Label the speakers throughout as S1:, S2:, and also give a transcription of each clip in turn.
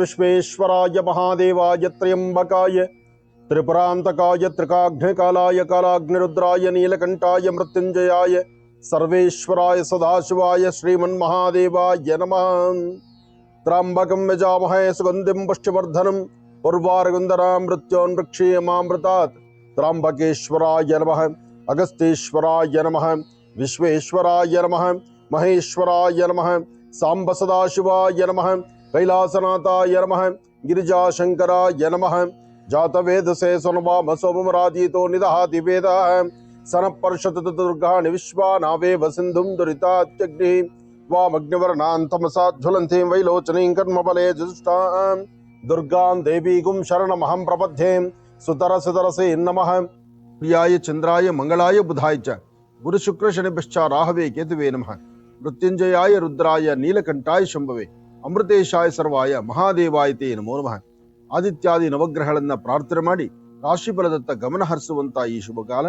S1: विश्वेश्वराय महादेवाय त्र्यंबकाय त्रिपुरांतकाय त्रिकाग्निकालाय कालाग्निरुद्राय नीलकंठाय मृत्युंजयाय सर्वेश्वराय सदाशिवाय श्रीमन्महादेवाय नमः। त्र्यंबकं यजामहे सुगंधिं पुष्टिवर्धनम् उर्वारुकंधरां मृत्योन्मृक्षीयमामृतात्। त्र्यंबकेश्वराय नमः, अगस्त्येश्वराय नमः, विश्वेश्वराय नमः, महेश्वराय नमः, सांब सदाशिवाय नमः, कैलासनाथाय नमः, गिरिजाशंकराय नमः। जातवेदसे सोमवाम सोमराजितो निदहाति वेदः सनपर्षत दुर्गाणि विश्वानावेव सिन्धुं दुरितात्यग्निः वामग्निवर्णां तमसा ज्वलन्तीं वैलोचनीं कर्मबले जुष्टां दुर्गां देवीगुं शरणमहं प्रपद्ये। सुतरसे नमः। प्रियाय चंद्राय मंगलाय बुधाय च गुरु शुक्र शनिभ्यश्च राहवे केतुवे नमः। मृत्युंजयाय रुद्राय नीलकंठाय शंभवे अमृतेशाय सर्वाय ಮಹಾದೇವಾಯ ತೇ ನಮೋ ನಮಃ. ಆದಿತ್ಯಾದಿ ನವಗ್ರಹಗಳನ್ನ ಪ್ರಾರ್ಥನೆ ಮಾಡಿ ರಾಶಿಫಲದತ್ತ ಗಮನ ಹರಿಸುವಂತ ಈ ಶುಭ ಕಾಲ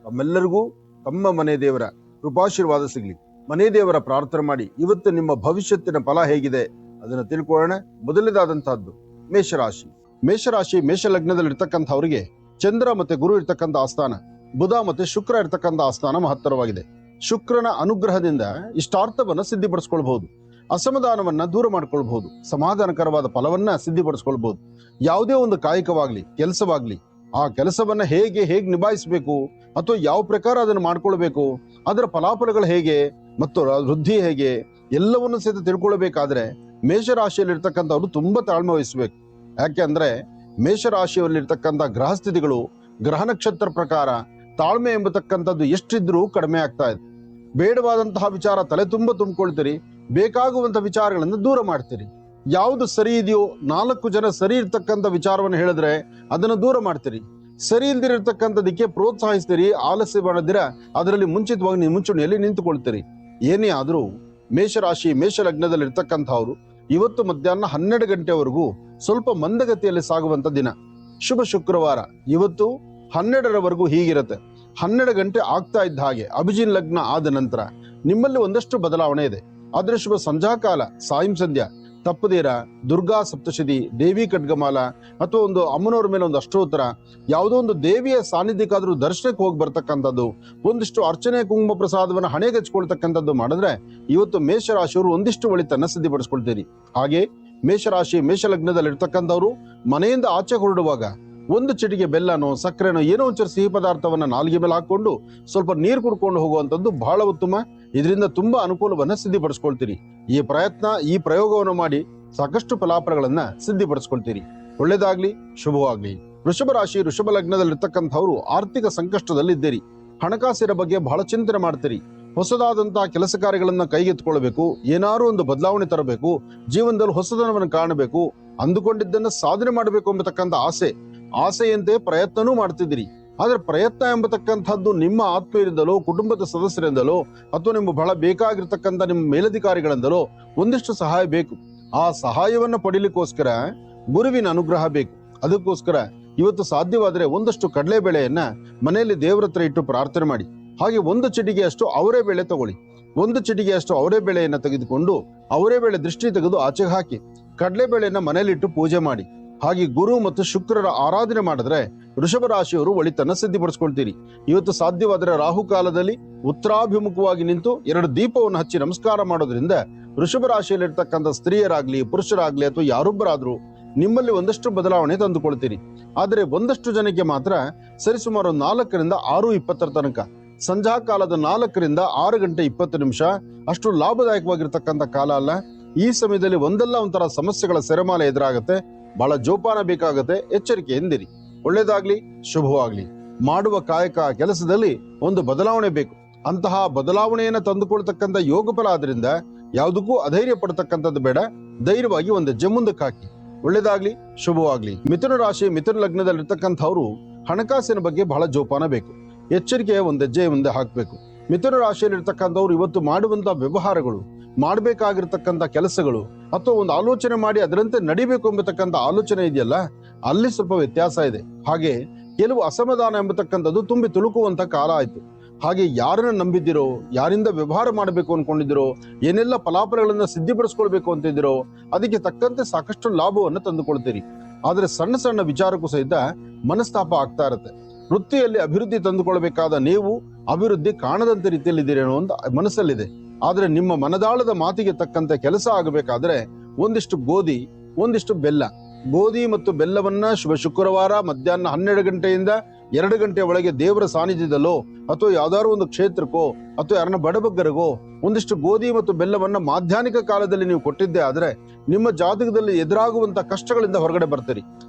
S1: ತಮ್ಮೆಲ್ಲರಿಗೂ ತಮ್ಮ ಮನೆ ದೇವರ ಕೃಪಾಶೀರ್ವಾದ ಸಿಗಲಿ. ಮನೆ ದೇವರ ಪ್ರಾರ್ಥನೆ ಮಾಡಿ ಇವತ್ತು ನಿಮ್ಮ ಭವಿಷ್ಯತ್ತಿನ ಫಲ ಹೇಗಿದೆ ಅದನ್ನು ತಿಳ್ಕೊಳ್ಳೋಣ. ಮೊದಲನೇದಾದಂತಹದ್ದು ಮೇಷರಾಶಿ. ಮೇಷ ಲಗ್ನದಲ್ಲಿರ್ತಕ್ಕಂಥವರಿಗೆ ಚಂದ್ರ ಮತ್ತೆ ಗುರು ಇರ್ತಕ್ಕಂಥ ಆಸ್ಥಾನ, ಬುಧ ಮತ್ತೆ ಶುಕ್ರ ಇರ್ತಕ್ಕಂಥ ಆಸ್ಥಾನ ಮಹತ್ತರವಾಗಿದೆ. ಶುಕ್ರನ ಅನುಗ್ರಹದಿಂದ ಇಷ್ಟಾರ್ಥವನ್ನ ಸಿದ್ಧಿಪಡಿಸ್ಕೊಳ್ಬಹುದು, ಅಸಮಾಧಾನವನ್ನ ದೂರ ಮಾಡ್ಕೊಳ್ಬಹುದು, ಸಮಾಧಾನಕರವಾದ ಫಲವನ್ನ ಸಿದ್ಧಿಪಡಿಸ್ಕೊಳ್ಬಹುದು. ಯಾವುದೇ ಒಂದು ಕಾಯಕವಾಗ್ಲಿ ಕೆಲಸವಾಗ್ಲಿ ಆ ಕೆಲಸವನ್ನ ಹೇಗೆ ನಿಭಾಯಿಸಬೇಕು ಅಥವಾ ಯಾವ ಪ್ರಕಾರ ಅದನ್ನು ಮಾಡ್ಕೊಳ್ಬೇಕು, ಅದರ ಫಲಾಫಲಗಳು ಹೇಗೆ ಮತ್ತು ವೃದ್ಧಿ ಹೇಗೆ ಎಲ್ಲವನ್ನು ಸಹಿತ ತಿಳ್ಕೊಳ್ಬೇಕಾದ್ರೆ ಮೇಷರಾಶಿಯಲ್ಲಿರ್ತಕ್ಕಂಥವ್ರು ತುಂಬಾ ತಾಳ್ಮೆ ವಹಿಸ್ಬೇಕು. ಯಾಕೆ ಅಂದ್ರೆ ಮೇಷರಾಶಿಯಲ್ಲಿರ್ತಕ್ಕಂಥ ಗ್ರಹಸ್ಥಿತಿಗಳು ಗ್ರಹ ನಕ್ಷತ್ರ ಪ್ರಕಾರ ತಾಳ್ಮೆ ಎಂಬತಕ್ಕಂಥದ್ದು ಎಷ್ಟಿದ್ರೂ ಕಡಿಮೆ ಆಗ್ತಾ ಇದೆ. ಬೇಡವಾದಂತಹ ವಿಚಾರ ತಲೆ ತುಂಬಿಕೊಳ್ತೀರಿ, ಬೇಕಾಗುವಂತ ವಿಚಾರಗಳನ್ನು ದೂರ ಮಾಡ್ತೀರಿ. ಯಾವುದು ಸರಿ ಇದೆಯೋ 4 ಜನ ಸರಿ ಇರ್ತಕ್ಕಂಥ ವಿಚಾರವನ್ನು ಹೇಳಿದ್ರೆ ಅದನ್ನು ದೂರ ಮಾಡ್ತೀರಿ. ಸರಿ ಇಲ್ದಿರತಕ್ಕಂಥದಕ್ಕೆ ಪ್ರೋತ್ಸಾಹಿಸ್ತೀರಿ, ಆಲಸ್ಯ ಮಾಡದಿರ ಅದರಲ್ಲಿ ಮುಂಚಿತವಾಗಿ ಮುಂಚೂಣಿಯಲ್ಲಿ ನಿಂತುಕೊಳ್ತೀರಿ. ಏನೇ ಆದ್ರೂ ಮೇಷ ಲಗ್ನದಲ್ಲಿ ಇರ್ತಕ್ಕಂಥವ್ರು ಇವತ್ತು ಮಧ್ಯಾಹ್ನ 12 ಗಂಟೆವರೆಗೂ ಸ್ವಲ್ಪ ಮಂದಗತಿಯಲ್ಲಿ ಸಾಗುವಂತ ದಿನ. ಶುಭ ಶುಕ್ರವಾರ ಇವತ್ತು 12ರವರೆಗೂ ಹೀಗಿರುತ್ತೆ. 12 ಗಂಟೆ ಆಗ್ತಾ ಇದ್ದ ಹಾಗೆ ಅಭಿಜಿನ್ ಲಗ್ನ ಆದ ನಂತರ ನಿಮ್ಮಲ್ಲಿ ಒಂದಷ್ಟು ಬದಲಾವಣೆ ಇದೆ. ಆದ್ರೆ ಶುಭ ಸಂಧ್ಯಾಕಾಲ ಸಾಯಂ ಸಂಧ್ಯಾ ತಪ್ಪದೇರ ದುರ್ಗಾ ಸಪ್ತಶತಿ, ದೇವಿ ಖಡ್ಗಮಾಲ ಅಥವಾ ಒಂದು ಅಮ್ಮನವ್ರ ಮೇಲೆ ಒಂದು ಅಷ್ಟೋತ್ತರ, ಯಾವುದೋ ಒಂದು ದೇವಿಯ ಸಾನ್ನಿಧ್ಯಕ್ಕಾದ್ರೂ ದರ್ಶನಕ್ಕೆ ಹೋಗಿ ಬರ್ತಕ್ಕಂಥದ್ದು, ಒಂದಿಷ್ಟು ಅರ್ಚನೆ ಕುಂಕುಮ ಪ್ರಸಾದವನ್ನು ಹಣೆಗೆ ಹಚ್ಕೊಳ್ತಕ್ಕಂಥದ್ದು ಮಾಡಿದ್ರೆ ಇವತ್ತು ಮೇಷರಾಶಿಯವರು ಒಂದಿಷ್ಟು ಒಳಿತನ್ನ ಸಿದ್ಧಿಪಡಿಸ್ಕೊಳ್ತೀರಿ. ಹಾಗೆ ಮೇಷ ಲಗ್ನದಲ್ಲಿ ಇರ್ತಕ್ಕಂಥವ್ರು ಮನೆಯಿಂದ ಆಚೆ ಹೊರಡುವಾಗ ಒಂದು ಚಿಟಿಗೆ ಬೆಲ್ಲನೋ ಸಕ್ಕರೆನೋ ಏನೋ ಒಂಚೂರು ಸಿಹಿ ಪದಾರ್ಥವನ್ನ ನಾಲ್ಗೆ ಮೇಲೆ ಹಾಕೊಂಡು ಸ್ವಲ್ಪ ನೀರು ಕುಡ್ಕೊಂಡು ಹೋಗುವಂಥದ್ದು ಬಹಳ ಉತ್ತಮ. ಇದರಿಂದ ತುಂಬಾ ಅನುಕೂಲವನ್ನ ಸಿದ್ಧಿಪಡಿಸ್ಕೊಳ್ತೀರಿ. ಈ ಪ್ರಯೋಗವನ್ನು ಮಾಡಿ ಸಾಕಷ್ಟು ಫಲಾಫಲಗಳನ್ನ ಸಿದ್ಧಿಪಡಿಸ್ಕೊಳ್ತೀರಿ. ಒಳ್ಳೇದಾಗ್ಲಿ, ಶುಭವಾಗ್ಲಿ. ವೃಷಭ ಲಗ್ನದಲ್ಲಿರ್ತಕ್ಕಂಥವ್ರು ಆರ್ಥಿಕ ಸಂಕಷ್ಟದಲ್ಲಿದ್ದೀರಿ. ಹಣಕಾಸಿನ ಬಗ್ಗೆ ಬಹಳ ಚಿಂತನೆ ಮಾಡ್ತೀರಿ. ಹೊಸದಾದಂತಹ ಕೆಲಸ ಕಾರ್ಯಗಳನ್ನ ಕೈಗೆತ್ತಿಕೊಳ್ಬೇಕು, ಏನಾದ್ರು ಒಂದು ಬದಲಾವಣೆ ತರಬೇಕು, ಜೀವನದಲ್ಲಿ ಹೊಸದನವನ್ನು ಕಾಣಬೇಕು, ಅಂದುಕೊಂಡಿದ್ದನ್ನ ಸಾಧನೆ ಮಾಡಬೇಕು ಎಂಬತಕ್ಕಂಥ ಆಸೆಯಂತೆ ಪ್ರಯತ್ನನೂ ಮಾಡ್ತಿದ್ದೀರಿ. ಆದ್ರೆ ಪ್ರಯತ್ನ ಎಂಬತಕ್ಕಂಥದ್ದು ನಿಮ್ಮ ಆತ್ಮೀಯರಿಂದಲೋ ಕುಟುಂಬದ ಸದಸ್ಯರಿಂದಲೋ ಅಥವಾ ನಿಮ್ಮ ಬಹಳ ಬೇಕಾಗಿರ್ತಕ್ಕಂಥ ನಿಮ್ಮ ಮೇಲಧಿಕಾರಿಗಳಿಂದಲೋ ಒಂದಿಷ್ಟು ಸಹಾಯ ಬೇಕು. ಆ ಸಹಾಯವನ್ನು ಪಡಿಲಿಕ್ಕೋಸ್ಕರ ಗುರುವಿನ ಅನುಗ್ರಹ ಬೇಕು. ಅದಕ್ಕೋಸ್ಕರ ಇವತ್ತು ಸಾಧ್ಯವಾದರೆ ಒಂದಷ್ಟು ಕಡಲೆಬೇಳೆಯನ್ನ ಮನೆಯಲ್ಲಿ ದೇವರ ಹತ್ರ ಇಟ್ಟು ಪ್ರಾರ್ಥನೆ ಮಾಡಿ. ಹಾಗೆ ಒಂದು ಚಿಟಿಗೆಯಷ್ಟು ಅವರೇ ಬೇಳೆ ತಗೊಳ್ಳಿ. ಒಂದು ಚಿಟಿಗೆಯಷ್ಟು ಅವರೇ ಬೇಳೆಯನ್ನ ತೆಗೆದುಕೊಂಡು ಅವರೇ ಬೇಳೆ ದೃಷ್ಟಿ ತೆಗೆದು ಆಚೆಗೆ ಹಾಕಿ ಕಡಲೆಬೇಳೆಯನ್ನ ಮನೆಯಲ್ಲಿಟ್ಟು ಪೂಜೆ ಮಾಡಿ. ಹಾಗೆ ಗುರು ಮತ್ತು ಶುಕ್ರರ ಆರಾಧನೆ ಮಾಡಿದ್ರೆ ವೃಷಭ ರಾಶಿಯವರು ಒಳಿತನ್ನ ಸಿದ್ಧಿಪಡಿಸ್ಕೊಳ್ತೀರಿ. ಇವತ್ತು ಸಾಧ್ಯವಾದರೆ ರಾಹುಕಾಲದಲ್ಲಿ ಉತ್ತರಾಭಿಮುಖವಾಗಿ ನಿಂತು 2 ದೀಪವನ್ನು ಹಚ್ಚಿ ನಮಸ್ಕಾರ ಮಾಡೋದ್ರಿಂದ ವೃಷಭ ರಾಶಿಯಲ್ಲಿರ್ತಕ್ಕಂಥ ಸ್ತ್ರೀಯರಾಗ್ಲಿ ಪುರುಷರಾಗ್ಲಿ ಅಥವಾ ಯಾರೊಬ್ಬರಾದ್ರೂ ನಿಮ್ಮಲ್ಲಿ ಒಂದಷ್ಟು ಬದಲಾವಣೆ ತಂದುಕೊಳ್ತೀರಿ. ಆದರೆ ಒಂದಷ್ಟು ಜನಕ್ಕೆ ಮಾತ್ರ ಸರಿಸುಮಾರು 4ರಿಂದ 6:20 ತನಕ ಸಂಧ್ಯಾ ಕಾಲದ 4ರಿಂದ 6 ಗಂಟೆ 20 ನಿಮಿಷ ಅಷ್ಟು ಲಾಭದಾಯಕವಾಗಿರ್ತಕ್ಕಂಥ ಕಾಲ ಅಲ್ಲ. ಈ ಸಮಯದಲ್ಲಿ ಒಂದಲ್ಲ ಒಂಥರ ಸಮಸ್ಯೆಗಳ ಸೆರೆಮಾಲೆ ಎದುರಾಗತ್ತೆ. ಬಹಳ ಜೋಪಾನ ಬೇಕಾಗತ್ತೆ, ಎಚ್ಚರಿಕೆಯಿಂದಿರಿ. ಒಳ್ಳೇದಾಗ್ಲಿ, ಶುಭವಾಗ್ಲಿ. ಮಾಡುವ ಕಾಯಕ ಕೆಲಸದಲ್ಲಿ ಒಂದು ಬದಲಾವಣೆ ಬೇಕು. ಅಂತಹ ಬದಲಾವಣೆಯನ್ನ ತಂದುಕೊಳ್ತಕ್ಕಂಥ ಯೋಗ ಫಲ ಆದ್ರಿಂದ ಯಾವುದಕ್ಕೂ ಅಧೈರ್ಯ ಪಡ್ತಕ್ಕಂಥದ್ದು ಬೇಡ. ಧೈರ್ಯವಾಗಿ ಒಂದು ಹೆಜ್ಜೆ ಮುಂದಕ್ಕೆ ಹಾಕಿ. ಒಳ್ಳೇದಾಗ್ಲಿ, ಶುಭವಾಗ್ಲಿ. ಮಿಥುನ ಲಗ್ನದಲ್ಲಿರ್ತಕ್ಕಂಥವ್ರು ಹಣಕಾಸಿನ ಬಗ್ಗೆ ಬಹಳ ಜೋಪಾನ ಬೇಕು. ಎಚ್ಚರಿಕೆಯ ಒಂದು ಹೆಜ್ಜೆ ಮುಂದೆ ಹಾಕಬೇಕು. ಮಿಥುನ ರಾಶಿಯಲ್ಲಿರ್ತಕ್ಕಂಥವ್ರು ಇವತ್ತು ಮಾಡುವಂತಹ ವ್ಯವಹಾರಗಳು, ಮಾಡಬೇಕಾಗಿರ್ತಕ್ಕಂಥ ಕೆಲಸಗಳು ಅಥವಾ ಒಂದು ಆಲೋಚನೆ ಮಾಡಿ ಅದರಂತೆ ನಡಿಬೇಕು ಎಂಬತಕ್ಕಂಥ ಆಲೋಚನೆ ಇದೆಯಲ್ಲ, ಅಲ್ಲಿ ಸ್ವಲ್ಪ ವ್ಯತ್ಯಾಸ ಇದೆ. ಹಾಗೆ ಕೆಲವು ಅಸಮಾಧಾನ ಎಂಬತಕ್ಕಂಥದ್ದು ತುಂಬಿ ತುಳುಕುವಂತ ಕಾಲ ಆಯ್ತು. ಹಾಗೆ ಯಾರನ್ನ ನಂಬಿದ್ದೀರೋ, ಯಾರಿಂದ ವ್ಯವಹಾರ ಮಾಡಬೇಕು ಅನ್ಕೊಂಡಿದ್ದೀರೋ, ಏನೆಲ್ಲ ಫಲಾಫಲಗಳನ್ನ ಸಿದ್ಧಿಪಡಿಸ್ಕೊಳ್ಬೇಕು ಅಂತಿದ್ದೀರೋ ಅದಕ್ಕೆ ತಕ್ಕಂತೆ ಸಾಕಷ್ಟು ಲಾಭವನ್ನು ತಂದುಕೊಳ್ತೀರಿ. ಆದ್ರೆ ಸಣ್ಣ ಸಣ್ಣ ವಿಚಾರಕ್ಕೂ ಸಹಿತ ಮನಸ್ತಾಪ ಆಗ್ತಾ ಇರುತ್ತೆ. ವೃತ್ತಿಯಲ್ಲಿ ಅಭಿವೃದ್ಧಿ ತಂದುಕೊಳ್ಬೇಕಾದ ನೀವು ಅಭಿವೃದ್ಧಿ ಕಾಣದಂತೆ ರೀತಿಯಲ್ಲಿದ್ದೀರೇನೋ ಅಂತ ಮನಸ್ಸಲ್ಲಿದೆ. ಆದ್ರೆ ನಿಮ್ಮ ಮನದಾಳದ ಮಾತಿಗೆ ತಕ್ಕಂತೆ ಕೆಲಸ ಆಗಬೇಕಾದ್ರೆ ಒಂದಿಷ್ಟು ಗೋಧಿ, ಒಂದಿಷ್ಟು ಬೆಲ್ಲ, ಗೋಧಿ ಮತ್ತು ಬೆಲ್ಲವನ್ನ ಶುಭ ಶುಕ್ರವಾರ ಮಧ್ಯಾಹ್ನ 12 ಗಂಟೆಯಿಂದ 2 ಗಂಟೆ ಒಳಗೆ ದೇವರ ಸಾನ್ನಿಧ್ಯದಲ್ಲೋ ಅಥವಾ ಯಾವ್ದಾದ್ರು ಒಂದು ಕ್ಷೇತ್ರಕ್ಕೋ ಅಥವಾ ಯಾರನ್ನ ಬಡಬಗ್ಗರಿಗೋ ಒಂದಿಷ್ಟು ಗೋಧಿ ಮತ್ತು ಬೆಲ್ಲವನ್ನ ಮಾಧ್ಯಾಹ್ನಿಕ ಕಾಲದಲ್ಲಿ ನೀವು ಕೊಟ್ಟಿದ್ದೆ ಆದ್ರೆ ನಿಮ್ಮ ಜಾತಕದಲ್ಲಿ ಎದುರಾಗುವಂತ ಕಷ್ಟಗಳಿಂದ ಹೊರಗಡೆ ಬರ್ತೀರಿ.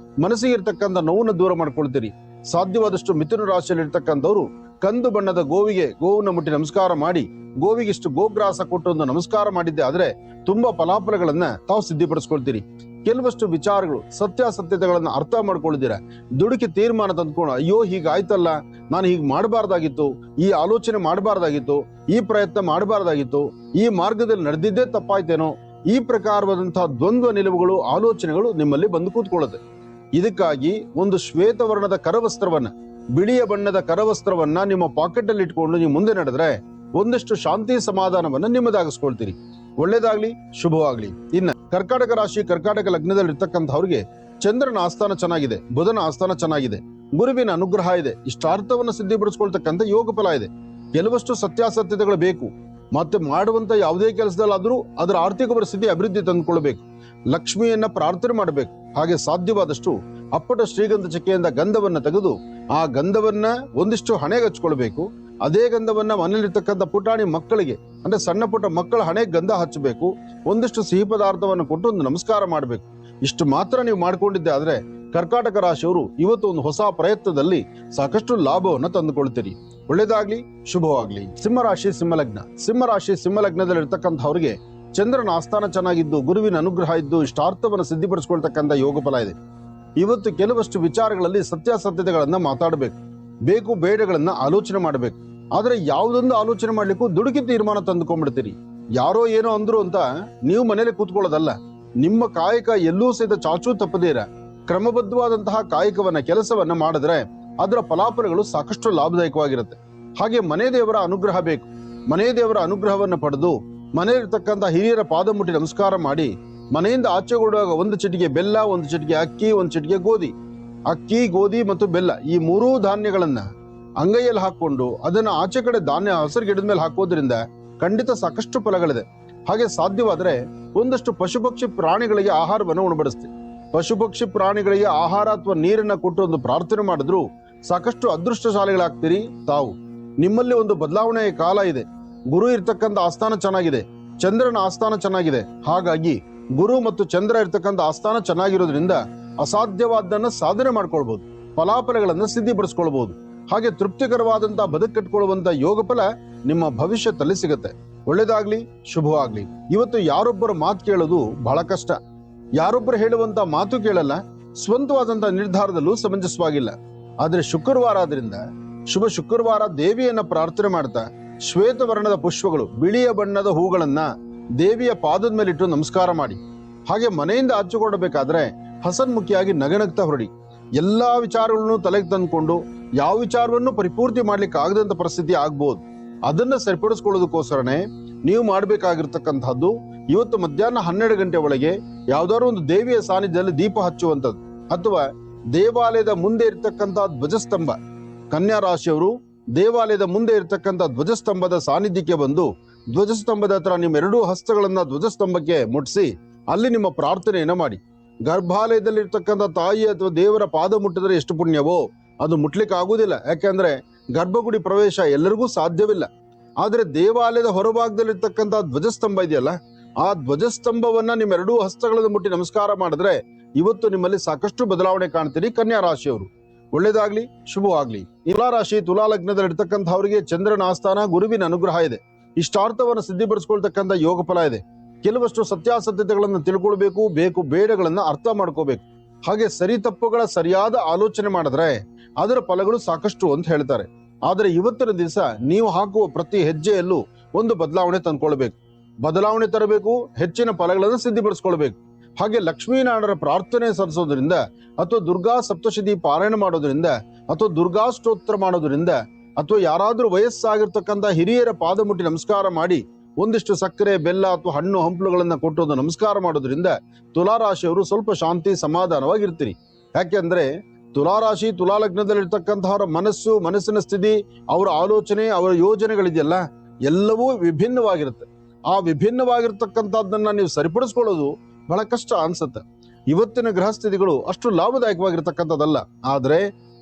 S1: ಮನಸ್ಸಿಗೆ ಇರ್ತಕ್ಕಂಥ ನೋವನ್ನು ದೂರ ಮಾಡ್ಕೊಳ್ತೀರಿ. ಸಾಧ್ಯವಾದಷ್ಟು ಮಿಥುನ ರಾಶಿಯಲ್ಲಿ ಇರ್ತಕ್ಕಂಥವ್ರು ಕಂದು ಬಣ್ಣದ ಗೋವನ್ನ ಮುಟ್ಟಿ ನಮಸ್ಕಾರ ಮಾಡಿ, ಗೋವಿಗೆ ಇಷ್ಟು ಗೋಗ್ರಾಸ ಕೊಟ್ಟು ಒಂದು ನಮಸ್ಕಾರ ಮಾಡಿದ್ದೆ ಆದ್ರೆ ತುಂಬಾ ಫಲಾಫಲಗಳನ್ನ ತಾವು ಸಿದ್ಧಿಪಡಿಸ್ಕೊಳ್ತೀರಿ. ಕೆಲವಷ್ಟು ವಿಚಾರಗಳು ಸತ್ಯಾಸತ್ಯತೆಗಳನ್ನ ಅರ್ಥ ಮಾಡ್ಕೊಳ್ದಿರ ದುಡುಕಿ ತೀರ್ಮಾನ ತಂದ್ಕೊಂಡು ಅಯ್ಯೋ ಹೀಗಾಯ್ತಲ್ಲ, ನಾನು ಹೀಗೆ ಮಾಡಬಾರ್ದಾಗಿತ್ತು, ಈ ಆಲೋಚನೆ ಮಾಡಬಾರ್ದಾಗಿತ್ತು, ಈ ಪ್ರಯತ್ನ ಮಾಡಬಾರ್ದಾಗಿತ್ತು, ಈ ಮಾರ್ಗದಲ್ಲಿ ನಡೆದಿದ್ದೇ ತಪ್ಪಾಯ್ತೇನೋ, ಈ ಪ್ರಕಾರವಾದಂತಹ ದ್ವಂದ್ವ ನಿಲುವುಗಳು ಆಲೋಚನೆಗಳು ನಿಮ್ಮಲ್ಲಿ ಬಂದು ಕೂತ್ಕೊಳ್ಳುತ್ತೆ. ಇದಕ್ಕಾಗಿ ಒಂದು ಶ್ವೇತವರ್ಣದ ಕರವಸ್ತ್ರವನ್ನ, ಬಿಳಿಯ ಬಣ್ಣದ ಕರವಸ್ತ್ರವನ್ನ ನಿಮ್ಮ ಪಾಕೆಟ್ ಅಲ್ಲಿ ಇಟ್ಕೊಂಡು ನೀವು ಮುಂದೆ ನಡೆದ್ರೆ ಒಂದಷ್ಟು ಶಾಂತಿ ಸಮಾಧಾನವನ್ನ ನಿಮ್ಮದಾಗಿಸ್ಕೊಳ್ತೀರಿ. ಒಳ್ಳೇದಾಗ್ಲಿ, ಶುಭವಾಗ್ಲಿ. ಇನ್ನ ಕರ್ಕಾಟಕ ರಾಶಿ, ಕರ್ಕಾಟಕ ಲಗ್ನದಲ್ಲಿ ಇರ್ತಕ್ಕಂಥವ್ರಿಗೆ ಚಂದ್ರನ ಆಸ್ಥಾನ ಚೆನ್ನಾಗಿದೆ, ಬುಧನ ಆಸ್ಥಾನ ಚೆನ್ನಾಗಿದೆ, ಗುರುವಿನ ಅನುಗ್ರಹ ಇದೆ, ಇಷ್ಟಾರ್ಥವನ್ನು ಸಿದ್ಧಿಪಡಿಸ್ಕೊಳ್ತಕ್ಕಂಥ ಯೋಗ ಫಲ ಇದೆ. ಕೆಲವಷ್ಟು ಸತ್ಯಾಸತ್ಯತೆಗಳು ಬೇಕು. ಮತ್ತೆ ಮಾಡುವಂತ ಯಾವುದೇ ಕೆಲಸದಲ್ಲಾದ್ರೂ ಅದರ ಆರ್ಥಿಕ ಪರಿಸ್ಥಿತಿ ಅಭಿವೃದ್ಧಿ ತಂದುಕೊಳ್ಬೇಕು. ಲಕ್ಷ್ಮಿಯನ್ನ ಪ್ರಾರ್ಥನೆ ಮಾಡಬೇಕು. ಹಾಗೆ ಸಾಧ್ಯವಾದಷ್ಟು ಅಪ್ಪಟ ಶ್ರೀಗಂಧ ಚಕ್ಕೆಯಿಂದ ಗಂಧವನ್ನ ತೆಗೆದು ಆ ಗಂಧವನ್ನ ಒಂದಿಷ್ಟು ಹಣೆಗೆ ಹಚ್ಕೊಳ್ಬೇಕು. ಅದೇ ಗಂಧವನ್ನ ಮನೇಲಿರ್ತಕ್ಕಂಥ ಪುಟಾಣಿ ಮಕ್ಕಳಿಗೆ, ಅಂದ್ರೆ ಸಣ್ಣ ಪುಟ್ಟ ಮಕ್ಕಳ ಹಣೆಗೆ ಗಂಧ ಹಚ್ಚಬೇಕು. ಒಂದಿಷ್ಟು ಸಿಹಿ ಪದಾರ್ಥವನ್ನು ಕೊಟ್ಟು ಒಂದು ನಮಸ್ಕಾರ ಮಾಡಬೇಕು. ಇಷ್ಟು ಮಾತ್ರ ನೀವು ಮಾಡ್ಕೊಂಡಿದ್ದೆ ಆದ್ರೆ ಕರ್ಕಾಟಕ ರಾಶಿಯವರು ಇವತ್ತು ಒಂದು ಹೊಸ ಪ್ರಯತ್ನದಲ್ಲಿ ಸಾಕಷ್ಟು ಲಾಭವನ್ನು ತಂದುಕೊಳ್ತೀರಿ. ಒಳ್ಳೇದಾಗ್ಲಿ, ಶುಭವಾಗ್ಲಿ. ಸಿಂಹರಾಶಿ, ಸಿಂಹಲಗ್ನ. ಸಿಂಹರಾಶಿ, ಸಿಂಹಲಗ್ನದಲ್ಲಿ ಇರ್ತಕ್ಕಂಥವ್ರಿಗೆ ಚಂದ್ರನ ಆಸ್ಥಾನ ಚೆನ್ನಾಗಿದ್ದು, ಗುರುವಿನ ಅನುಗ್ರಹ ಇದ್ದು, ಇಷ್ಟಾರ್ಥವನ್ನು ಸಿದ್ಧಿಪಡಿಸ್ಕೊಳ್ತಕ್ಕಂಥ ಯೋಗ ಫಲ ಇದೆ. ಇವತ್ತು ಕೆಲವಷ್ಟು ವಿಚಾರಗಳಲ್ಲಿ ಸತ್ಯಾಸತ್ಯತೆಗಳನ್ನ ಮಾತಾಡಬೇಕು, ಬೇಕು ಬೇಡಗಳನ್ನ ಆಲೋಚನೆ ಮಾಡಬೇಕು. ಆದ್ರೆ ಯಾವುದೊಂದು ಆಲೋಚನೆ ಮಾಡ್ಲಿಕ್ಕೂ ದುಡುಕಿ ತೀರ್ಮಾನ ತಂದುಕೊಂಡ್ಬಿಡ್ತೀರಿ. ಯಾರೋ ಏನೋ ಅಂದ್ರು ಅಂತ ನೀವು ಮನೇಲಿ ಕೂತ್ಕೊಳ್ಳೋದಲ್ಲ. ನಿಮ್ಮ ಕಾಯಕ ಎಲ್ಲೂ ಸಹಿತ ಚಾಚೂ ತಪ್ಪದೇರ ಕ್ರಮಬದ್ಧವಾದಂತಹ ಕಾಯಕವನ್ನ, ಕೆಲಸವನ್ನ ಮಾಡಿದ್ರೆ ಅದರ ಫಲಾಫಲಗಳು ಸಾಕಷ್ಟು ಲಾಭದಾಯಕವಾಗಿರುತ್ತೆ. ಹಾಗೆ ಮನೆ ದೇವರ ಅನುಗ್ರಹ ಬೇಕು. ಮನೆ ದೇವರ ಅನುಗ್ರಹವನ್ನ ಪಡೆದು ಮನೆಯಲ್ಲಿರ್ತಕ್ಕಂಥ ಹಿರಿಯರ ಪಾದ ಮುಟ್ಟಿ ನಮಸ್ಕಾರ ಮಾಡಿ ಮನೆಯಿಂದ ಆಚೆಗೊಡುವಾಗ ಒಂದು ಚಿಟಿಕೆ ಬೆಲ್ಲ, ಒಂದು ಚಿಟಿಕೆ ಅಕ್ಕಿ, ಒಂದು ಚಿಟಿಕೆ ಗೋಧಿ, ಅಕ್ಕಿ, ಗೋಧಿ ಮತ್ತು ಬೆಲ್ಲ ಈ ಮೂರೂ ಧಾನ್ಯಗಳನ್ನ ಅಂಗೈಯಲ್ಲಿ ಹಾಕೊಂಡು ಅದನ್ನ ಆಚೆ ಕಡೆ ಧಾನ್ಯ ಹಸಿರು ಗಿಡದ ಮೇಲೆ ಹಾಕೋದ್ರಿಂದ ಖಂಡಿತ ಸಾಕಷ್ಟು ಫಲಗಳಿದೆ. ಹಾಗೆ ಸಾಧ್ಯವಾದ್ರೆ ಒಂದಷ್ಟು ಪಶು ಪಕ್ಷಿ ಪ್ರಾಣಿಗಳಿಗೆ ಆಹಾರವನ್ನು ಉಣಬಡಿಸ್ತೀವಿ. ಪಶು ಪಕ್ಷಿ ಪ್ರಾಣಿಗಳಿಗೆ ಆಹಾರ ಅಥವಾ ನೀರನ್ನ ಕೊಟ್ಟು ಒಂದು ಪ್ರಾರ್ಥನೆ ಮಾಡಿದ್ರು ಸಾಕಷ್ಟು ಅದೃಷ್ಟಶಾಲಿಗಳಾಗ್ತೀರಿ ತಾವು. ನಿಮ್ಮಲ್ಲಿ ಒಂದು ಬದಲಾವಣೆಯ ಕಾಲ ಇದೆ. ಗುರು ಇರ್ತಕ್ಕಂಥ ಆಸ್ಥಾನ ಚೆನ್ನಾಗಿದೆ, ಚಂದ್ರನ ಆಸ್ಥಾನ ಚೆನ್ನಾಗಿದೆ. ಹಾಗಾಗಿ ಗುರು ಮತ್ತು ಚಂದ್ರ ಇರ್ತಕ್ಕಂಥ ಆಸ್ಥಾನ ಚೆನ್ನಾಗಿರೋದ್ರಿಂದ ಅಸಾಧ್ಯವಾದನ್ನ ಸಾಧನೆ ಮಾಡ್ಕೊಳ್ಬಹುದು, ಫಲಾಫಲಗಳನ್ನ ಸಿದ್ಧಿಪಡಿಸ್ಕೊಳ್ಬಹುದು. ಹಾಗೆ ತೃಪ್ತಿಕರವಾದಂತಹ ಬದುಕು ಕಟ್ಕೊಳ್ಳುವಂತ ಯೋಗ ಫಲ ನಿಮ್ಮ ಭವಿಷ್ಯದಲ್ಲಿ ಸಿಗುತ್ತೆ. ಒಳ್ಳೇದಾಗ್ಲಿ, ಶುಭವಾಗ್ಲಿ. ಇವತ್ತು ಯಾರೊಬ್ಬರ ಮಾತು ಕೇಳೋದು ಬಹಳ ಕಷ್ಟ. ಯಾರೊಬ್ಬರು ಹೇಳುವಂತ ಮಾತು ಕೇಳಲ್ಲ, ಸ್ವಂತವಾದಂತ ನಿರ್ಧಾರದಲ್ಲೂ ಸಮಂಜಸವಾಗಿಲ್ಲ. ಆದ್ರೆ ಶುಕ್ರವಾರ ಆದ್ರಿಂದ ಶುಭ ಶುಕ್ರವಾರ ದೇವಿಯನ್ನ ಪ್ರಾರ್ಥನೆ ಮಾಡ್ತಾ ಶ್ವೇತವರ್ಣದ ಪುಷ್ಪಗಳು, ಬಿಳಿಯ ಬಣ್ಣದ ಹೂಗಳನ್ನ ದೇವಿಯ ಪಾದದ ಮೇಲೆ ಇಟ್ಟು ನಮಸ್ಕಾರ ಮಾಡಿ. ಹಾಗೆ ಮನೆಯಿಂದ ಆಚೆಕೊಡಬೇಕಾದ್ರೆ ಹಸನ್ಮುಖಿಯಾಗಿ ನಗನಗ್ತಾ ಹೊರಡಿ. ಎಲ್ಲಾ ವಿಚಾರಗಳನ್ನು ತಲೆಗೆ ತಂದ್ಕೊಂಡು ಯಾವ ವಿಚಾರವನ್ನು ಪರಿಪೂರ್ತಿ ಮಾಡ್ಲಿಕ್ಕೆ ಆಗದಂತ ಪರಿಸ್ಥಿತಿ ಆಗ್ಬಹುದು. ಅದನ್ನ ಸರಿಪಡಿಸ್ಕೊಳ್ಳೋದಕ್ಕೋಸ್ಕರನೇ ನೀವು ಮಾಡ್ಬೇಕಾಗಿರ್ತಕ್ಕಂಥದ್ದು ಇವತ್ತು ಮಧ್ಯಾಹ್ನ 12 ಗಂಟೆ ಒಳಗೆ ಯಾವ್ದಾದ್ರು ಒಂದು ದೇವಿಯ ಸಾನ್ನಿಧ್ಯದಲ್ಲಿ ದೀಪ ಹಚ್ಚುವಂಥದ್ದು, ಅಥವಾ ದೇವಾಲಯದ ಮುಂದೆ ಇರ್ತಕ್ಕಂಥ ಧ್ವಜಸ್ತಂಭ, ಕನ್ಯಾ ರಾಶಿಯವರು ದೇವಾಲಯದ ಮುಂದೆ ಇರ್ತಕ್ಕಂಥ ಧ್ವಜಸ್ತಂಭದ ಸಾನ್ನಿಧ್ಯಕ್ಕೆ ಬಂದು ಧ್ವಜಸ್ತಂಭದ ಹತ್ರ ನಿಮ್ಮ 2 ಹಸ್ತಗಳನ್ನ ಧ್ವಜಸ್ತಂಭಕ್ಕೆ ಮುಟ್ಟಿಸಿ ಅಲ್ಲಿ ನಿಮ್ಮ ಪ್ರಾರ್ಥನೆಯನ್ನ ಮಾಡಿ. ಗರ್ಭಾಲಯದಲ್ಲಿ ಇರ್ತಕ್ಕಂಥ ತಾಯಿ ಅಥವಾ ದೇವರ ಪಾದ ಮುಟ್ಟಿದ್ರೆ ಎಷ್ಟು ಪುಣ್ಯವೋ ಅದು ಮುಟ್ಲಿಕ್ಕೆ ಆಗುದಿಲ್ಲ. ಯಾಕೆಂದ್ರೆ ಗರ್ಭಗುಡಿ ಪ್ರವೇಶ ಎಲ್ಲರಿಗೂ ಸಾಧ್ಯವಿಲ್ಲ. ಆದ್ರೆ ದೇವಾಲಯದ ಹೊರಭಾಗದಲ್ಲಿರ್ತಕ್ಕಂಥ ಧ್ವಜಸ್ತಂಭ ಇದೆಯಲ್ಲ, ಆ ಧ್ವಜಸ್ತಂಭವನ್ನ ನಿಮ್ಮ 2 ಹಸ್ತಗಳನ್ನು ಮುಟ್ಟಿ ನಮಸ್ಕಾರ ಮಾಡಿದ್ರೆ ಇವತ್ತು ನಿಮ್ಮಲ್ಲಿ ಸಾಕಷ್ಟು ಬದಲಾವಣೆ ಕಾಣ್ತೀರಿ ಕನ್ಯಾ ರಾಶಿಯವರು. ಒಳ್ಳೇದಾಗ್ಲಿ, ಶುಭವಾಗ್ಲಿ. ತುಲಾ ರಾಶಿ, ತುಲಾ ಲಗ್ನದಲ್ಲಿ ಇರ್ತಕ್ಕಂಥವರಿಗೆ ಚಂದ್ರನ ಆಸ್ಥಾನ, ಗುರುವಿನ ಅನುಗ್ರಹ ಇದೆ, ಇಷ್ಟಾರ್ಥವನ್ನು ಸಿದ್ಧಿಪಡಿಸ್ಕೊಳ್ತಕ್ಕಂಥ ಯೋಗ ಫಲ ಇದೆ. ಕೆಲವಷ್ಟು ಸತ್ಯಾಸತ್ಯತೆಗಳನ್ನು ತಿಳ್ಕೊಳ್ಬೇಕು, ಬೇಕು ಬೇಡಗಳನ್ನ ಅರ್ಥ ಮಾಡ್ಕೋಬೇಕು. ಹಾಗೆ ಸರಿ ತಪ್ಪುಗಳ ಸರಿಯಾದ ಆಲೋಚನೆ ಮಾಡಿದ್ರೆ ಅದರ ಫಲಗಳು ಸಾಕಷ್ಟು ಅಂತ ಹೇಳ್ತಾರೆ. ಆದ್ರೆ ಇವತ್ತಿನ ದಿವಸ ನೀವು ಹಾಕುವ ಪ್ರತಿ ಹೆಜ್ಜೆಯಲ್ಲೂ ಒಂದು ಬದಲಾವಣೆ ತಂದ್ಕೊಳ್ಬೇಕು, ಬದಲಾವಣೆ ತರಬೇಕು, ಹೆಚ್ಚಿನ ಫಲಗಳನ್ನು ಸಿದ್ಧಿಪಡಿಸ್ಕೊಳ್ಬೇಕು. ಹಾಗೆ ಲಕ್ಷ್ಮೀನಾರಾಯಣರ ಪ್ರಾರ್ಥನೆ ಸಲ್ಲಿಸೋದ್ರಿಂದ ಅಥವಾ ದುರ್ಗಾ ಸಪ್ತಶತಿ ಪಾರಾಯಣ ಮಾಡೋದ್ರಿಂದ ಅಥವಾ ದುರ್ಗಾ ಸ್ತೋತ್ರ ಮಾಡೋದ್ರಿಂದ ಅಥವಾ ಯಾರಾದ್ರೂ ವಯಸ್ಸಾಗಿರ್ತಕ್ಕಂಥ ಹಿರಿಯರ ಪಾದ ಮುಟ್ಟಿ ನಮಸ್ಕಾರ ಮಾಡಿ ಒಂದಿಷ್ಟು ಸಕ್ಕರೆ ಬೆಲ್ಲ ಅಥವಾ ಹಣ್ಣು ಹಂಪಲುಗಳನ್ನ ಕೊಟ್ಟು ಒಂದು ನಮಸ್ಕಾರ ಮಾಡೋದ್ರಿಂದ ತುಲಾರಾಶಿಯವರು ಸ್ವಲ್ಪ ಶಾಂತಿ ಸಮಾಧಾನವಾಗಿರ್ತೀರಿ. ಯಾಕೆಂದ್ರೆ ತುಲಾರಾಶಿ ತುಲಾ ಲಗ್ನದಲ್ಲಿರ್ತಕ್ಕಂಥವರ ಮನಸ್ಸಿನ ಸ್ಥಿತಿ, ಅವರ ಆಲೋಚನೆ, ಅವರ ಯೋಜನೆಗಳಿದೆಯಲ್ಲ ಎಲ್ಲವೂ ವಿಭಿನ್ನವಾಗಿರುತ್ತೆ. ಆ ವಿಭಿನ್ನವಾಗಿರ್ತಕ್ಕಂಥದ್ದನ್ನ ನೀವು ಸರಿಪಡಿಸ್ಕೊಳ್ಳೋದು ಬಹಳ ಕಷ್ಟ ಅನ್ಸುತ್ತೆ. ಇವತ್ತಿನ ಗ್ರಹ ಸ್ಥಿತಿಗಳು ಅಷ್ಟು ಲಾಭದಾಯಕವಾಗಿರ್ತಕ್ಕಂಥದ್ದಲ್ಲ. ಆದ್ರೆ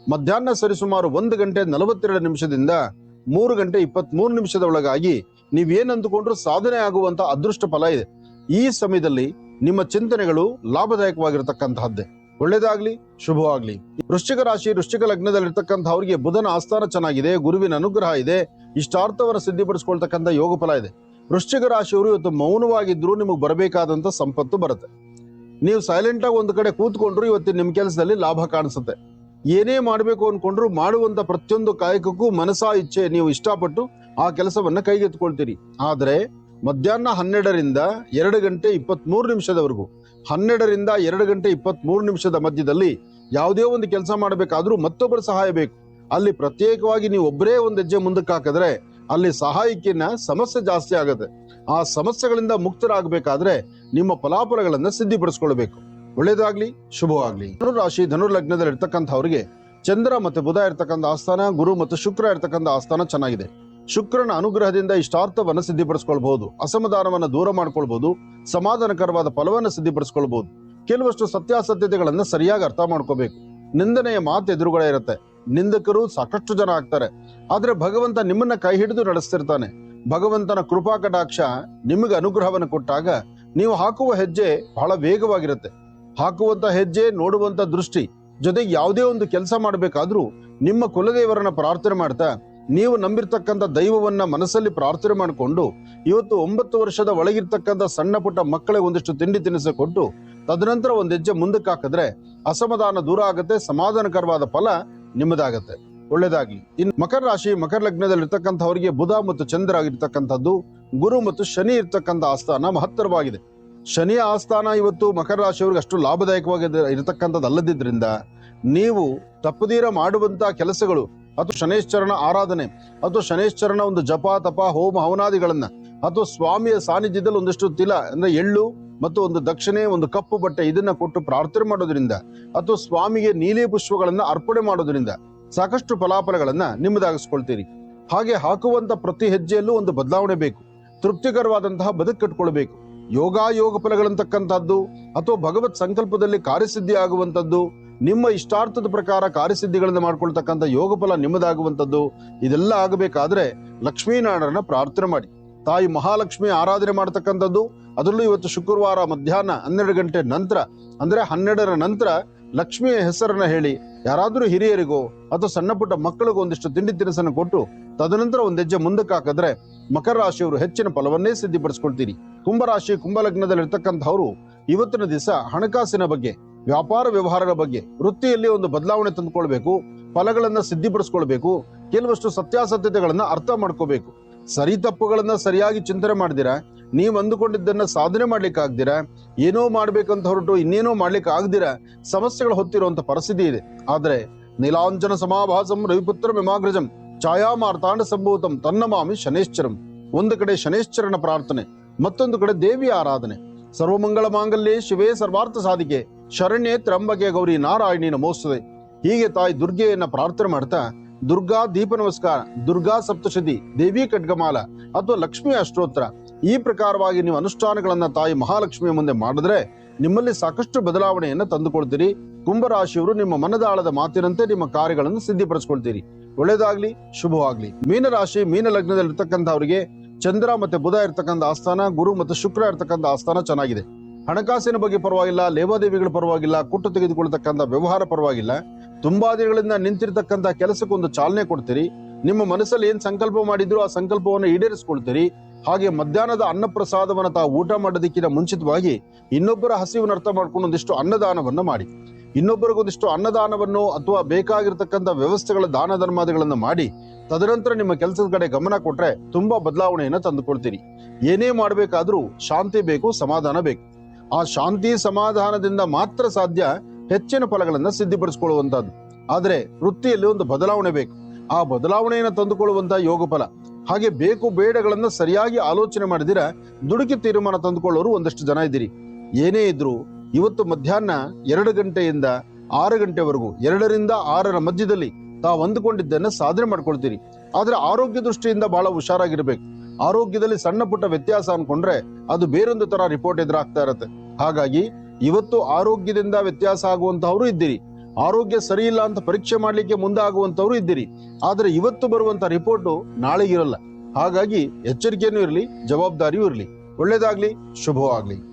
S1: ಮಧ್ಯಾಹ್ನ ಸರಿಸುಮಾರು 1 ಗಂಟೆ 42 ನಿಮಿಷದಿಂದ 3 ಗಂಟೆ 23 ನಿಮಿಷದ ಒಳಗಾಗಿ ನೀವೇನ್ ಅಂದುಕೊಂಡ್ರು ಸಾಧನೆ ಆಗುವಂತ ಅದೃಷ್ಟ ಫಲ ಇದೆ. ಈ ಸಮಯದಲ್ಲಿ ನಿಮ್ಮ ಚಿಂತನೆಗಳು ಲಾಭದಾಯಕವಾಗಿರ್ತಕ್ಕಂತಹದ್ದೇ. ಒಳ್ಳೇದಾಗ್ಲಿ, ಶುಭವಾಗ್ಲಿ. ವೃಶ್ಚಿಕ ರಾಶಿ ವೃಶ್ಚಿಕ ಲಗ್ನದಲ್ಲಿರ್ತಕ್ಕಂಥವ್ರಿಗೆ ಬುಧನ ಆಸ್ಥಾನ ಚೆನ್ನಾಗಿದೆ, ಗುರುವಿನ ಅನುಗ್ರಹ ಇದೆ, ಇಷ್ಟಾರ್ಥವನ್ನು ಸಿದ್ಧಿಪಡಿಸ್ಕೊಳ್ತಕ್ಕಂಥ ಯೋಗ ಫಲ ಇದೆ. ವೃಶ್ಚಿಕ ರಾಶಿಯವರು ಇವತ್ತು ಮೌನವಾಗಿದ್ರು ನಿಮಗೆ ಬರಬೇಕಾದಂತ ಸಂಪತ್ತು ಬರುತ್ತೆ. ನೀವು ಸೈಲೆಂಟ್ ಆಗಿ ಒಂದು ಕಡೆ ಕೂತ್ಕೊಂಡ್ರು ಇವತ್ತು ನಿಮ್ಮ ಕೆಲಸದಲ್ಲಿ ಲಾಭ ಕಾಣಿಸುತ್ತೆ. ಏನೇ ಮಾಡಬೇಕು ಅನ್ಕೊಂಡ್ರು ಮಾಡುವಂತ ಪ್ರತಿಯೊಂದು ಕಾಯಕಕ್ಕೂ ಮನಸಾ ಇಚ್ಛೆ ನೀವು ಇಷ್ಟಪಟ್ಟು ಆ ಕೆಲಸವನ್ನ ಕೈಗೆತ್ಕೊಳ್ತೀರಿ. ಆದ್ರೆ ಮಧ್ಯಾಹ್ನ 12ರಿಂದ 2 ಗಂಟೆ 23 ನಿಮಿಷದವರೆಗೂ 12ರಿಂದ 2 ಗಂಟೆ 23 ನಿಮಿಷದ ಮಧ್ಯದಲ್ಲಿ ಯಾವುದೇ ಒಂದು ಕೆಲಸ ಮಾಡಬೇಕಾದ್ರೂ ಮತ್ತೊಬ್ಬರ ಸಹಾಯ ಬೇಕು. ಅಲ್ಲಿ ಪ್ರತ್ಯೇಕವಾಗಿ ನೀವು ಒಬ್ಬರೇ ಒಂದು ಹೆಜ್ಜೆ ಮುಂದಕ್ಕೆ ಹಾಕಿದ್ರೆ ಅಲ್ಲಿ ಸಹಾಯಕ್ಕಿನ ಸಮಸ್ಯೆ ಜಾಸ್ತಿ ಆಗುತ್ತೆ. ಆ ಸಮಸ್ಯೆಗಳಿಂದ ಮುಕ್ತರಾಗಬೇಕಾದ್ರೆ ನಿಮ್ಮ ಫಲಾಫಲಗಳನ್ನ ಸಿದ್ಧಿಪಡಿಸ್ಕೊಳ್ಬೇಕು. ಒಳ್ಳೇದಾಗ್ಲಿ, ಶುಭವಾಗ್ಲಿ. ಧನುರಾಶಿ ಧನು ಲಗ್ನದಲ್ಲಿ ಇರ್ತಕ್ಕಂಥವ್ರಿಗೆ ಚಂದ್ರ ಮತ್ತೆ ಬುಧ ಇರ್ತಕ್ಕಂಥ ಆಸ್ಥಾನ, ಗುರು ಮತ್ತು ಶುಕ್ರ ಇರ್ತಕ್ಕಂಥ ಆಸ್ಥಾನ ಚೆನ್ನಾಗಿದೆ. ಶುಕ್ರನ ಅನುಗ್ರಹದಿಂದ ಇಷ್ಟಾರ್ಥವನ್ನ ಸಿದ್ಧಿಪಡಿಸ್ಕೊಳ್ಬಹುದು, ಅಸಮಾಧಾನವನ್ನ ದೂರ ಮಾಡ್ಕೊಳ್ಬಹುದು, ಸಮಾಧಾನಕರವಾದ ಫಲವನ್ನ ಸಿದ್ಧಿಪಡಿಸ್ಕೊಳ್ಬಹುದು. ಕೆಲವಷ್ಟು ಸತ್ಯಾಸತ್ಯತೆಗಳನ್ನ ಸರಿಯಾಗಿ ಅರ್ಥ ಮಾಡ್ಕೋಬೇಕು. ನಿಂದನೆಯ ಮಾತು ಎದುರುಗಡೆ ಇರುತ್ತೆ, ನಿಂದಕರು ಸಾಕಷ್ಟು ಜನ ಆಗ್ತಾರೆ. ಆದ್ರೆ ಭಗವಂತ ನಿಮ್ಮನ್ನ ಕೈ ಹಿಡಿದು ನಡೆಸ್ತಿರ್ತಾನೆ. ಭಗವಂತನ ಕೃಪಾ ಕಟಾಕ್ಷ ನಿಮಗೆ ಅನುಗ್ರಹವನ್ನು ಕೊಟ್ಟಾಗ ನೀವು ಹಾಕುವ ಹೆಜ್ಜೆ ಬಹಳ ವೇಗವಾಗಿರುತ್ತೆ. ಹಾಕುವಂತ ಹೆಜ್ಜೆ, ನೋಡುವಂತ ದೃಷ್ಟಿ, ಜೊತೆಗೆ ಯಾವುದೇ ಒಂದು ಕೆಲಸ ಮಾಡಬೇಕಾದ್ರೂ ನಿಮ್ಮ ಕುಲದೇವರನ್ನ ಪ್ರಾರ್ಥನೆ ಮಾಡ್ತಾ ನೀವು ನಂಬಿರ್ತಕ್ಕಂಥ ದೈವವನ್ನ ಮನಸ್ಸಲ್ಲಿ ಪ್ರಾರ್ಥನೆ ಮಾಡಿಕೊಂಡು ಇವತ್ತು 9 ವರ್ಷದ ಒಳಗಿರ್ತಕ್ಕಂಥ ಸಣ್ಣ ಪುಟ್ಟ ಮಕ್ಕಳಿಗೆ ಒಂದಿಷ್ಟು ತಿಂಡಿ ತಿನಿಸು ಕೊಟ್ಟು ತದನಂತರ ಒಂದ್ ಹೆಜ್ಜೆ ಮುಂದಕ್ಕೆ ಹಾಕಿದ್ರೆ ಅಸಮಾಧಾನ ದೂರ ಆಗುತ್ತೆ, ಸಮಾಧಾನಕರವಾದ ಫಲ ನಿಮ್ಮದಾಗತ್ತೆ. ಒಳ್ಳೇದಾಗ್ಲಿ. ಇನ್ನು ಮಕರ ರಾಶಿ ಮಕರ ಲಗ್ನದಲ್ಲಿ ಇರ್ತಕ್ಕಂಥವರಿಗೆ ಬುಧ ಮತ್ತು ಚಂದ್ರ ಆಗಿರ್ತಕ್ಕಂಥದ್ದು, ಗುರು ಮತ್ತು ಶನಿ ಇರ್ತಕ್ಕಂಥ ಆಸ್ಥಾನ ಮಹತ್ತರವಾಗಿದೆ. ಶನಿಯ ಆಸ್ಥಾನ ಇವತ್ತು ಮಕರ ರಾಶಿಯವ್ರಿಗೆ ಅಷ್ಟು ಲಾಭದಾಯಕವಾಗಿ ಇರತಕ್ಕಂಥದ್ದಲ್ಲದಿದ್ರಿಂದ ನೀವು ತಪ್ಪದೀರ ಮಾಡುವಂತ ಕೆಲಸಗಳು ಅಥವಾ ಶನೇಶ್ವರನ ಆರಾಧನೆ ಅಥವಾ ಶನೇಶ್ವರನ ಒಂದು ಜಪ ತಪ ಹೋಮ ಹವನಾದಿಗಳನ್ನ ಅಥವಾ ಸ್ವಾಮಿಯ ಸಾನ್ನಿಧ್ಯದಲ್ಲಿ ಒಂದಷ್ಟು ತಿಲ ಅಂದ್ರೆ ಎಳ್ಳು ಮತ್ತು ಒಂದು ದಕ್ಷಿಣೆ, ಒಂದು ಕಪ್ಪು ಬಟ್ಟೆ ಇದನ್ನ ಕೊಟ್ಟು ಪ್ರಾರ್ಥನೆ ಮಾಡೋದ್ರಿಂದ ಅಥವಾ ಸ್ವಾಮಿಗೆ ನೀಲಿ ಪುಷ್ಪಗಳನ್ನ ಅರ್ಪಣೆ ಮಾಡೋದ್ರಿಂದ ಸಾಕಷ್ಟು ಫಲಾಫಲಗಳನ್ನ ನಿಮ್ಮದಾಗಿಸ್ಕೊಳ್ತೀರಿ. ಹಾಗೆ ಹಾಕುವಂತ ಪ್ರತಿ ಹೆಜ್ಜೆಯಲ್ಲೂ ಒಂದು ಬದಲಾವಣೆ ಬೇಕು. ತೃಪ್ತಿಕರವಾದಂತಹ ಬದುಕು ಕಟ್ಕೊಳ್ಬೇಕು. ಯೋಗ ಫಲಗಳಂತಕ್ಕಂಥದ್ದು ಅಥವಾ ಭಗವತ್ ಸಂಕಲ್ಪದಲ್ಲಿ ಕಾರ್ಯಸಿದ್ಧಿ ಆಗುವಂಥದ್ದು, ನಿಮ್ಮ ಇಷ್ಟಾರ್ಥದ ಪ್ರಕಾರ ಕಾರ್ಯಸಿದ್ಧಿಗಳನ್ನ ಮಾಡ್ಕೊಳ್ತಕ್ಕಂಥ ಯೋಗ ಫಲ ನಿಮ್ಮದಾಗುವಂಥದ್ದು, ಇದೆಲ್ಲ ಆಗಬೇಕಾದ್ರೆ ಲಕ್ಷ್ಮೀನಾರಾಯಣನ ಪ್ರಾರ್ಥನೆ ಮಾಡಿ. ತಾಯಿ ಮಹಾಲಕ್ಷ್ಮಿ ಆರಾಧನೆ ಮಾಡತಕ್ಕಂಥದ್ದು, ಅದರಲ್ಲೂ ಇವತ್ತು ಶುಕ್ರವಾರ ಮಧ್ಯಾಹ್ನ 12 ಗಂಟೆ ನಂತರ ಅಂದ್ರೆ 12ರ ನಂತರ ಲಕ್ಷ್ಮಿಯ ಹೆಸರನ್ನ ಹೇಳಿ ಯಾರಾದ್ರೂ ಹಿರಿಯರಿಗೋ ಅಥವಾ ಸಣ್ಣ ಪುಟ್ಟ ಮಕ್ಕಳಿಗೂ ಒಂದಿಷ್ಟು ತಿಂಡಿ ತಿನಿಸನ್ನು ಕೊಟ್ಟು ತದನಂತರ ಒಂದ್ ಹೆಜ್ಜೆ ಮುಂದಕ್ಕೆ ಹಾಕಿದ್ರೆ ಮಕರ ರಾಶಿಯವರು ಹೆಚ್ಚಿನ ಫಲವನ್ನೇ ಸಿದ್ಧಿಪಡಿಸ್ಕೊಳ್ತೀರಿ. ಕುಂಭರಾಶಿ ಕುಂಭ ಲಗ್ನದಲ್ಲಿ ಇರ್ತಕ್ಕಂಥವ್ರು ಇವತ್ತಿನ ದಿವಸ ಹಣಕಾಸಿನ ಬಗ್ಗೆ, ವ್ಯಾಪಾರ ವ್ಯವಹಾರಗಳ ಬಗ್ಗೆ, ವೃತ್ತಿಯಲ್ಲಿ ಒಂದು ಬದಲಾವಣೆ ತಂದುಕೊಳ್ಬೇಕು, ಫಲಗಳನ್ನ ಸಿದ್ಧಿಪಡಿಸ್ಕೊಳ್ಬೇಕು, ಕೆಲವಷ್ಟು ಸತ್ಯಾಸತ್ಯತೆಗಳನ್ನ ಅರ್ಥ ಮಾಡ್ಕೋಬೇಕು. ಸರಿ ತಪ್ಪುಗಳನ್ನ ಸರಿಯಾಗಿ ಚಿಂತನೆ ಮಾಡಿದಿರಾ, ನೀವ್ ಅಂದುಕೊಂಡಿದ್ದನ್ನ ಸಾಧನೆ ಮಾಡ್ಲಿಕ್ಕೆ ಆಗ್ದಿರಾ, ಏನೋ ಮಾಡ್ಬೇಕಂತ ಹೊರಟು ಇನ್ನೇನೋ ಮಾಡ್ಲಿಕ್ಕೆ ಆಗ್ದಿರಾ ಸಮಸ್ಯೆಗಳು ಹೊತ್ತಿರುವಂತ ಪರಿಸ್ಥಿತಿ ಇದೆ. ಆದ್ರೆ ನೀಲಾಂಜನ ಸಮಾಭಾಸಂ ರವಿಪುತ್ರ ಮಿಮಾಗ್ರಜಂ ಛಾಯಾ ಮಾರ್ತಾಂಡ ಸಂಭೂತಂ ತನ್ನಮಾಮಿ ಶನೇಶ್ವರಂ. ಒಂದು ಕಡೆ ಶನೇಶ್ವರನ ಪ್ರಾರ್ಥನೆ, ಮತ್ತೊಂದು ಕಡೆ ದೇವಿಯ ಆರಾಧನೆ. ಸರ್ವಮಂಗಳ ಮಾಂಗಲ್ಯೆ ಶಿವೇ ಸರ್ವಾರ್ಥ ಸಾಧಿಕೆ ಶರಣ್ಯೇ ತ್ರಂಬಕೆ ಗೌರಿ ನಾರಾಯಣಿ ನಮೋಸ್ತುತೆ. ಹೀಗೆ ತಾಯಿ ದುರ್ಗೆಯನ್ನ ಪ್ರಾರ್ಥನೆ ಮಾಡ್ತಾ ದುರ್ಗಾ ದೀಪ ನಮಸ್ಕಾರ, ದುರ್ಗಾ ಸಪ್ತಶತಿ, ದೇವಿ ಖಡ್ಗಮಾಲ ಅಥವಾ ಲಕ್ಷ್ಮಿ ಅಷ್ಟೋತ್ರ ಈ ಪ್ರಕಾರವಾಗಿ ನೀವು ಅನುಷ್ಠಾನಗಳನ್ನ ತಾಯಿ ಮಹಾಲಕ್ಷ್ಮಿಯ ಮುಂದೆ ಮಾಡಿದ್ರೆ ನಿಮ್ಮಲ್ಲಿ ಸಾಕಷ್ಟು ಬದಲಾವಣೆಯನ್ನ ತಂದುಕೊಳ್ತೀರಿ. ಕುಂಭರಾಶಿಯವರು ನಿಮ್ಮ ಮನದಾಳದ ಮಾತಿನಂತೆ ನಿಮ್ಮ ಕಾರ್ಯಗಳನ್ನು ಸಿದ್ಧಿಪಡಿಸ್ಕೊಳ್ತೀರಿ. ಒಳ್ಳೇದಾಗ್ಲಿ, ಶುಭವಾಗ್ಲಿ. ಮೀನರಾಶಿ ಮೀನ ಲಗ್ನದಲ್ಲಿ ಇರ್ತಕ್ಕಂಥವ್ರಿಗೆ ಚಂದ್ರ ಮತ್ತೆ ಬುಧ ಇರ್ತಕ್ಕಂಥ ಆಸ್ಥಾನ, ಗುರು ಮತ್ತು ಶುಕ್ರ ಇರ್ತಕ್ಕಂಥ ಆಸ್ಥಾನ ಚೆನ್ನಾಗಿದೆ. ಹಣಕಾಸಿನ ಬಗ್ಗೆ ಪರವಾಗಿಲ್ಲ, ಲೇವಾದೇವಿಗಳ ಪರವಾಗಿಲ್ಲ, ಕೊಟ್ಟು ತೆಗೆದುಕೊಳ್ತಕ್ಕಂಥ ವ್ಯವಹಾರ ಪರವಾಗಿಲ್ಲ. ತುಂಬಾ ದಿನಗಳಿಂದ ನಿಂತಿರ್ತಕ್ಕಂಥ ಕೆಲಸಕ್ಕೊಂದು ಚಾಲನೆ ಕೊಡ್ತೀರಿ. ನಿಮ್ಮ ಮನಸ್ಸಲ್ಲಿ ಏನ್ ಸಂಕಲ್ಪ ಮಾಡಿದ್ರು ಆ ಸಂಕಲ್ಪವನ್ನು ಈಡೇರಿಸ್ಕೊಳ್ತೀರಿ. ಹಾಗೆ ಮಧ್ಯಾಹ್ನದ ಅನ್ನಪ್ರಸಾದವನ್ನ ತಾವು ಊಟ ಮಾಡೋದಕ್ಕಿಂತ ಮುಂಚಿತವಾಗಿ ಇನ್ನೊಬ್ಬರ ಹಸಿವನ್ನು ಅರ್ಥ ಮಾಡ್ಕೊಂಡು ಒಂದಿಷ್ಟು ಅನ್ನದಾನವನ್ನ ಮಾಡಿ, ಇನ್ನೊಬ್ಬರಿಗೊಂದಿಷ್ಟು ಅನ್ನದಾನವನ್ನು ಅಥವಾ ಬೇಕಾಗಿರ್ತಕ್ಕಂಥ ವ್ಯವಸ್ಥೆಗಳ ದಾನ ಧರ್ಮಾದಿಗಳನ್ನ ಮಾಡಿ ತದನಂತರ ನಿಮ್ಮ ಕೆಲಸದ ಕಡೆ ಗಮನ ಕೊಟ್ರೆ ತುಂಬಾ ಬದಲಾವಣೆಯನ್ನ ತಂದುಕೊಳ್ತೀರಿ. ಏನೇ ಮಾಡ್ಬೇಕಾದ್ರೂ ಶಾಂತಿ ಬೇಕು, ಸಮಾಧಾನ ಬೇಕು. ಆ ಶಾಂತಿ ಸಮಾಧಾನದಿಂದ ಮಾತ್ರ ಸಾಧ್ಯ ಹೆಚ್ಚಿನ ಫಲಗಳನ್ನ ಸಿದ್ಧಿಪಡಿಸಿಕೊಳ್ಳುವಂತದ್ದು. ಆದ್ರೆ ವೃತ್ತಿಯಲ್ಲಿ ಒಂದು ಬದಲಾವಣೆ ಬೇಕು. ಆ ಬದಲಾವಣೆಯನ್ನು ತಂದುಕೊಳ್ಳುವಂತ ಯೋಗ ಫಲ. ಹಾಗೆ ಬೇಕು ಬೇಡಗಳನ್ನ ಸರಿಯಾಗಿ ಆಲೋಚನೆ ಮಾಡಿದಿರ ದುಡುಕಿ ತೀರ್ಮಾನ ತಂದುಕೊಳ್ಳೋರು ಒಂದಷ್ಟು ಜನ ಇದ್ದೀರಿ. ಏನೇ ಇದ್ರು ಇವತ್ತು ಮಧ್ಯಾಹ್ನ 2 ಗಂಟೆಯಿಂದ 6 ಗಂಟೆವರೆಗೂ 2ರಿಂದ 6ರ ಮಧ್ಯದಲ್ಲಿ ತಾವು ಅಂದುಕೊಂಡಿದ್ದನ್ನ ಸಾಧನೆ ಮಾಡ್ಕೊಳ್ತೀರಿ. ಆದ್ರೆ ಆರೋಗ್ಯ ದೃಷ್ಟಿಯಿಂದ ಬಹಳ ಹುಷಾರಾಗಿರ್ಬೇಕು. ಆರೋಗ್ಯದಲ್ಲಿ ಸಣ್ಣ ಪುಟ್ಟ ವ್ಯತ್ಯಾಸ ಅನ್ಕೊಂಡ್ರೆ ಅದು ಬೇರೊಂದು ತರ ರಿಪೋರ್ಟ್ ಎದುರಾಗ್ತಾ ಇರತ್ತೆ. ಹಾಗಾಗಿ ಇವತ್ತು ಆರೋಗ್ಯದಿಂದ ವ್ಯತ್ಯಾಸ ಆಗುವಂತಹವರು ಇದ್ದೀರಿ, ಆರೋಗ್ಯ ಸರಿ ಇಲ್ಲ ಅಂತ ಪರೀಕ್ಷೆ ಮಾಡ್ಲಿಕ್ಕೆ ಮುಂದಾಗುವಂತವ್ರು ಇದ್ದೀರಿ. ಆದ್ರೆ ಇವತ್ತು ಬರುವಂತ ರಿಪೋರ್ಟ್ ನಾಳೆಗಿರಲ್ಲ. ಹಾಗಾಗಿ ಎಚ್ಚರಿಕೆಯೂ ಇರಲಿ, ಜವಾಬ್ದಾರಿಯೂ ಇರಲಿ. ಒಳ್ಳೇದಾಗ್ಲಿ, ಶುಭವಾಗ್ಲಿ.